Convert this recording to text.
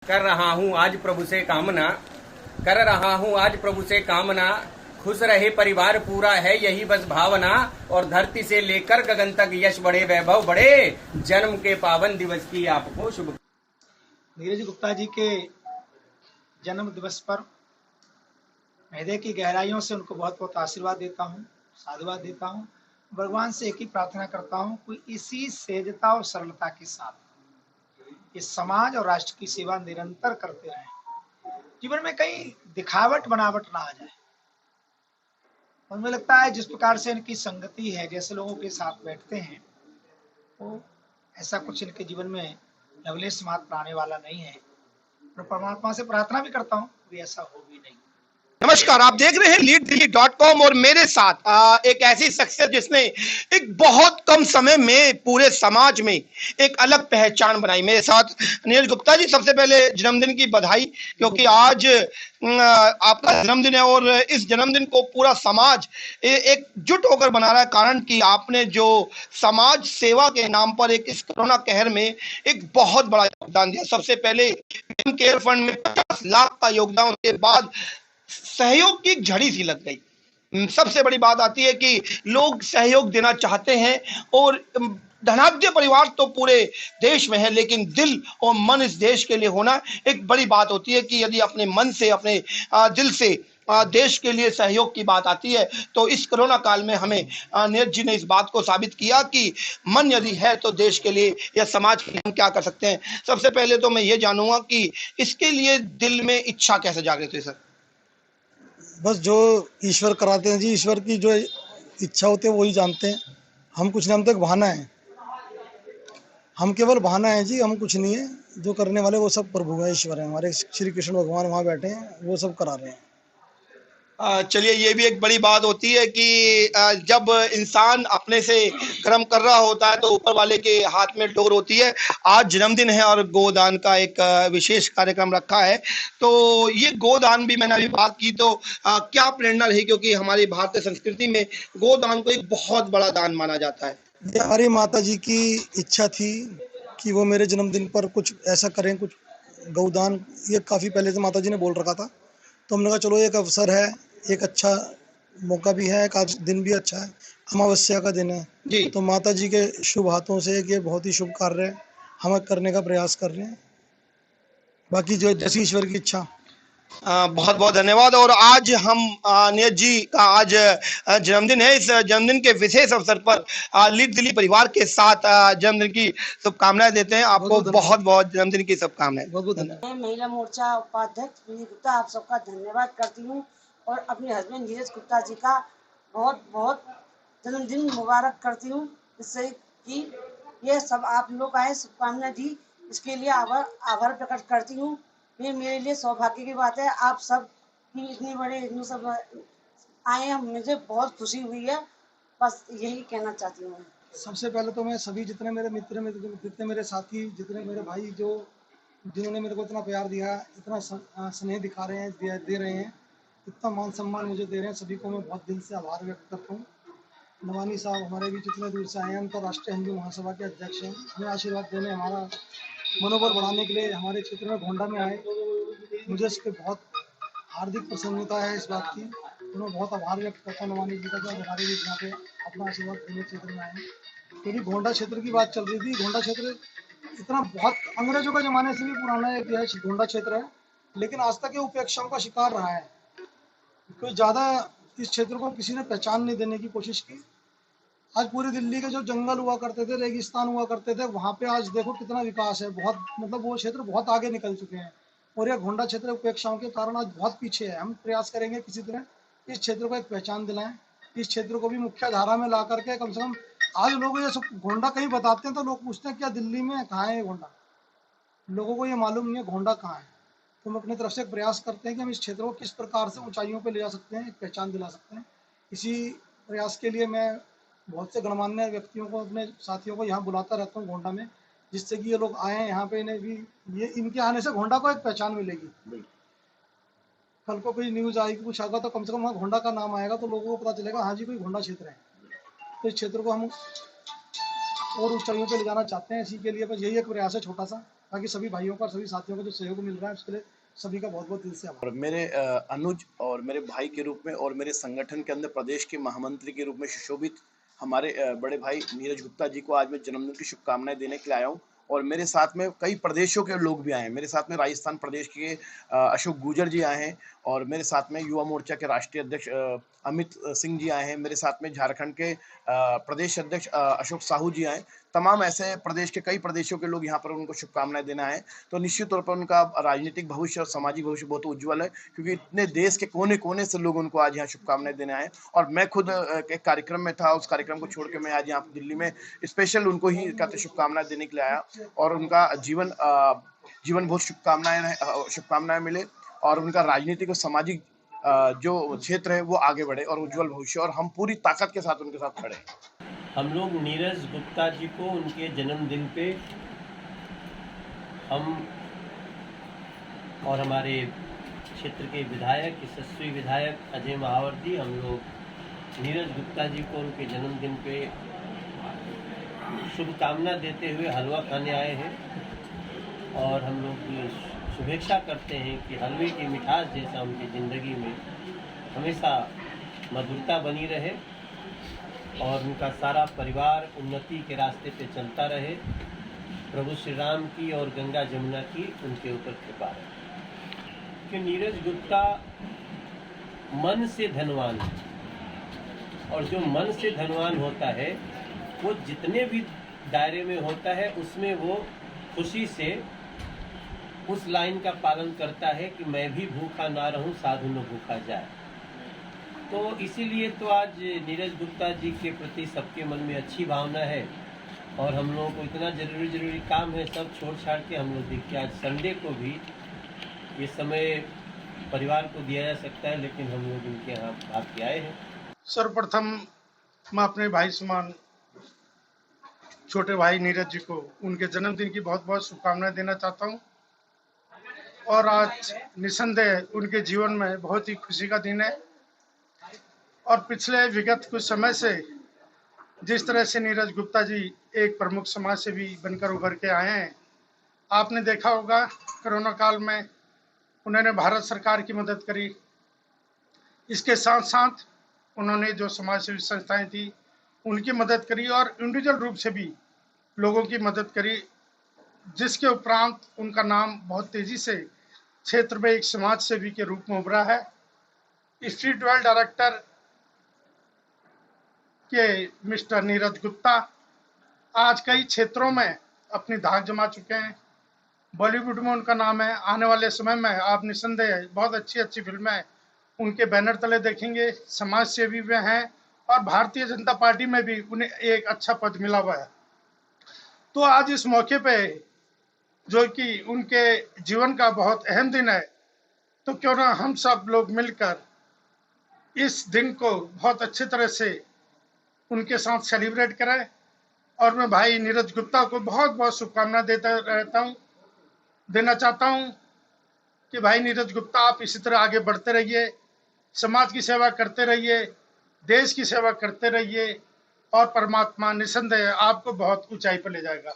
कर रहा हूँ आज प्रभु से कामना, कर रहा हूँ आज प्रभु से कामना, खुश रहे परिवार पूरा है यही बस भावना, और धरती से लेकर गगन तक यश बढ़े वैभव बढ़े, जन्म के पावन दिवस की आपको शुभ। नीरज गुप्ता जी के जन्म दिवस पर हृदय की गहराइयों से उनको बहुत बहुत आशीर्वाद देता हूँ, साधुवाद देता हूँ। भगवान से एक ही प्रार्थना करता हूँ कोई इसी सहजता और सरलता के साथ इस समाज और राष्ट्र की सेवा निरंतर करते रहें, जीवन में कहीं दिखावट बनावट ना आ जाए। और मुझे लगता है जिस प्रकार से इनकी संगति है, जैसे लोगों के साथ बैठते हैं, तो ऐसा कुछ इनके जीवन में लवलेश मात्र आने वाला नहीं है। और परमात्मा से प्रार्थना भी करता हूँ कि ऐसा हो भी नहीं। नमस्कार, आप देख रहे हैं leaddelhi.com और मेरे साथ एक ऐसी शख्सियत जिसने एक बहुत कम समय में पूरे समाज में एक अलग पहचान बनाई। मेरे साथ नीरज गुप्ता जी। सबसे पहले जन्मदिन की बधाई, क्योंकि आज आपका जन्मदिन है और इस जन्मदिन को पूरा समाज एकजुट होकर मना रहा है। कारण कि आपने जो समाज सेवा के नाम पर एक इस कोरोना कहर में एक बहुत बड़ा योगदान दिया। सबसे पहले केयर फंड में 50 लाख का योगदान, उसके बाद सहयोग की झड़ी सी लग गई। सबसे बड़ी बात आती है कि लोग सहयोग देना चाहते हैं और धनाढ्य परिवार तो पूरे देश में है, लेकिन दिल और मन इस देश के लिए होना एक बड़ी बात होती है कि यदि अपने मन से, अपने दिल से देश के लिए सहयोग की बात आती है, तो इस कोरोना काल में हमें नीरज जी ने इस बात को साबित किया कि मन यदि है तो देश के लिए या समाज के लिए हम क्या कर सकते हैं। सबसे पहले तो मैं ये जानूंगा कि इसके लिए दिल में इच्छा कैसे जागृत हुई सर? बस जो ईश्वर कराते हैं जी, ईश्वर की जो इच्छा होती है वही जानते हैं। हम कुछ नहीं, हम तो एक बहाना है, हम केवल बहाना है जी, हम कुछ नहीं है। जो करने वाले वो सब प्रभु है, ईश्वर है, हमारे श्री कृष्ण भगवान वहाँ बैठे हैं, वो सब करा रहे हैं। चलिए, ये भी एक बड़ी बात होती है कि जब इंसान अपने से कर्म कर रहा होता है तो ऊपर वाले के हाथ में डोर होती है। आज जन्मदिन है और गोदान का एक विशेष कार्यक्रम रखा है, तो ये गोदान भी मैंने अभी बात की तो क्या प्रेरणा रही, क्योंकि हमारी भारतीय संस्कृति में गोदान को एक बहुत बड़ा दान माना जाता है। ये हमारी माता जी की इच्छा थी कि वो मेरे जन्मदिन पर कुछ ऐसा करें, कुछ गौदान। ये काफ़ी पहले से माता जी ने बोल रखा था, तो हमने कहा चलो एक अवसर है, एक अच्छा मौका भी है, एक आज दिन भी अच्छा है, अमावस्या का दिन है जी। तो माता जी के शुभ हाथों से ये बहुत ही शुभ कार्य है, हम करने का प्रयास कर रहे हैं। बाकी जो जैसी ईश्वर की इच्छा। बहुत बहुत धन्यवाद। और आज हम नीरज जी का आज जन्मदिन है। इस जन्मदिन के विशेष अवसर पर लीड दिल्ली परिवार के साथ जन्मदिन की शुभकामनाएं देते हैं। आपको बहुत बहुत जन्मदिन की शुभकामनाएं। बहुत बहुत धन्यवाद। मैं महिला मोर्चा उपाध्यक्ष विनीत गुप्ता आप सबका धन्यवाद करती हूँ और अपने हस्बैंड नीरज गुप्ता जी का बहुत बहुत जन्मदिन मुबारक करती हूँ, जिससे कि ये सब आप लोग आए शुभकामनाएं दी, इसके लिए आभार प्रकट करती हूँ। ये मेरे लिए सौभाग्य की बात है, आप सब की इतनी बड़े इतने सब आए हैं, मुझे बहुत खुशी हुई है। बस यही कहना चाहती हूँ। सबसे पहले तो मैं सभी जितने मेरे मित्र, जितने मेरे साथी, जितने मेरे भाई जो जिन्होंने मेरे को इतना प्यार दिया, इतना स्नेह दिखा रहे हैं, दे रहे हैं, इतना मान सम्मान मुझे दे रहे हैं, सभी को मैं बहुत दिल से आभार व्यक्त करता हूँ। नवानी साहब हमारे बीच इतने दूर से आए हैं, अंतर्राष्ट्रीय हिंदू महासभा के अध्यक्ष हैं, हमें आशीर्वाद देने, हमारा मनोबल बढ़ाने के लिए हमारे क्षेत्र में गोंडा में आए। मुझे इसके बहुत हार्दिक प्रसन्नता है इस बात की, तो मैं बहुत आभार व्यक्त करता हूँ नवानी जी का, जो हमारे बीच यहाँ पे अपना आशीर्वाद देने क्षेत्र में आए। क्योंकि गोंडा क्षेत्र की बात चल रही थी, गोंडा क्षेत्र इतना बहुत अंग्रेजों का जमाने से भी पुराना एक गोंडा क्षेत्र है, लेकिन आज तक ये उपेक्षाओं का शिकार रहा है। कोई ज़्यादा इस क्षेत्र को किसी ने पहचान नहीं देने की कोशिश की। आज पूरी दिल्ली के जो जंगल हुआ करते थे, रेगिस्तान हुआ करते थे, वहाँ पे आज देखो कितना विकास है, बहुत मतलब वो क्षेत्र बहुत आगे निकल चुके हैं। और यह गोंडा क्षेत्र उपेक्षाओं के कारण आज बहुत पीछे है। हम प्रयास करेंगे किसी तरह इस क्षेत्र को एक पहचान दिलाएं, इस क्षेत्र को भी मुख्य धारा में ला करके कम से कम। आज लोग ये सब गोंडा कहीं बताते हैं तो लोग पूछते हैं क्या दिल्ली में कहाँ है गोंडा, लोगों को ये मालूम नहीं है गोंडा कहाँ है। तो हम अपनी तरफ से एक प्रयास करते हैं कि हम इस क्षेत्र को किस प्रकार से ऊंचाइयों पे ले जा सकते हैं, एक पहचान दिला सकते हैं। इसी प्रयास के लिए मैं बहुत से गणमान्य व्यक्तियों को, अपने साथियों को यहाँ बुलाता रहता हूँ गोंडा में, जिससे कि ये लोग आए यहाँ पे, इन्हें भी ये इनके आने से गोंडा को एक पहचान मिलेगी। कल को कोई न्यूज़ आएगी, कुछ आएगा तो कम से कम वहाँ गोंडा का नाम आएगा, तो लोगों को पता चलेगा हाँ जी कोई गोंडा क्षेत्र है। तो इस क्षेत्र को हम और ऊंचाइयों पे ले जाना चाहते हैं, इसी के लिए बस यही एक प्रयास है छोटा सा। बाकी सभी भाइयों का, सभी साथियों का जो सहयोग मिल रहा है उसके लिए सभी का बहुत बहुत दिल से आभार। और मेरे अनुज और मेरे भाई के रूप में और मेरे संगठन के अंदर प्रदेश के महामंत्री के रूप में सुशोभित हमारे बड़े भाई नीरज गुप्ता जी को आज मैं जन्मदिन की शुभकामनाएं देने के लिए आया हूँ। और मेरे साथ में कई प्रदेशों के लोग भी आए हैं। मेरे साथ में राजस्थान प्रदेश के अशोक गुजर जी आए हैं और मेरे साथ में युवा मोर्चा के राष्ट्रीय अध्यक्ष अमित सिंह जी आए हैं। मेरे साथ में झारखंड के प्रदेश अध्यक्ष अशोक साहू जी आए। तमाम ऐसे प्रदेश के कई प्रदेशों के लोग यहाँ पर उनको शुभकामनाएं देना है। तो निश्चित तौर पर उनका राजनीतिक भविष्य और सामाजिक भविष्य बहुत उज्जवल है, क्योंकि इतने देश के कोने कोने से लोग उनको आज यहाँ शुभकामनाएं देने आए। और मैं खुद एक कार्यक्रम में था, उस कार्यक्रम को छोड़ के मैं आज यहाँ दिल्ली में स्पेशल उनको ही कहते शुभकामनाएं देने के लिए आया। और उनका जीवन बहुत शुभकामनाएं मिले और उनका राजनीतिक और सामाजिक जो क्षेत्र है वो आगे बढ़े और उज्जवल भविष्य, और हम पूरी ताकत के साथ उनके साथ खड़े हैं। हम लोग नीरज गुप्ता जी को उनके जन्मदिन पे हम और हमारे क्षेत्र के विधायक, यशस्वी विधायक अजय महावर जी, हम लोग नीरज गुप्ता जी को उनके जन्मदिन पे शुभकामना देते हुए हलवा खाने आए हैं। और हम लोग शुभेच्छा करते हैं कि हलवे की मिठास जैसा उनकी ज़िंदगी में हमेशा मधुरता बनी रहे और उनका सारा परिवार उन्नति के रास्ते पे चलता रहे। प्रभु श्री राम की और गंगा जमुना की उनके ऊपर कृपा रहे। कि नीरज गुप्ता मन से धनवान है, और जो मन से धनवान होता है वो जितने भी दायरे में होता है उसमें वो खुशी से उस लाइन का पालन करता है कि मैं भी भूखा ना रहूं, साधु न भूखा जाए। तो इसीलिए तो आज नीरज गुप्ता जी के प्रति सबके मन में अच्छी भावना है। और हम लोगों को इतना ज़रूरी काम है, सब छोड़ छाड़ के हम लोग देखिए आज संडे को भी ये समय परिवार को दिया जा सकता है, लेकिन हम लोग उनके यहाँ आपके आए हैं। सर्वप्रथम मैं अपने भाई समान छोटे भाई नीरज जी को उनके जन्मदिन की बहुत बहुत शुभकामनाएं देना चाहता हूं। और आज निसंदेह उनके जीवन में बहुत ही खुशी का दिन है। और पिछले विगत कुछ समय से जिस तरह से नीरज गुप्ता जी एक प्रमुख समाज सेवी बनकर उभर के आए हैं, आपने देखा होगा कोरोना काल में उन्होंने भारत सरकार की मदद करी। इसके साथ साथ उन्होंने जो समाज सेवी संस्थाएं थी उनकी मदद करी और इंडिविजुअल रूप से भी लोगों की मदद करी, जिसके उपरांत उनका नाम बहुत तेजी से क्षेत्र में एक समाज सेवी के रूप में उभरा है। स्ट्रीट वेल डायरेक्टर के मिस्टर नीरज गुप्ता आज कई क्षेत्रों में अपनी धाक जमा चुके हैं। बॉलीवुड में उनका नाम है। आने वाले समय में आप निसंदेह बहुत अच्छी अच्छी फिल्में उनके बैनर तले देखेंगे। समाज सेवी में हैं और भारतीय जनता पार्टी में भी उन्हें एक अच्छा पद मिला हुआ है। तो आज इस मौके पे जो कि उनके जीवन का बहुत अहम दिन है, तो क्यों ना हम सब लोग मिलकर इस दिन को बहुत अच्छी तरह से उनके साथ सेलिब्रेट करें। और मैं भाई नीरज गुप्ता को बहुत बहुत शुभकामना देना चाहता हूं कि भाई नीरज गुप्ता आप इसी तरह आगे बढ़ते रहिए, समाज की सेवा करते रहिए, देश की सेवा करते रहिए और परमात्मा निसंदेह आपको बहुत ऊंचाई पर ले जाएगा।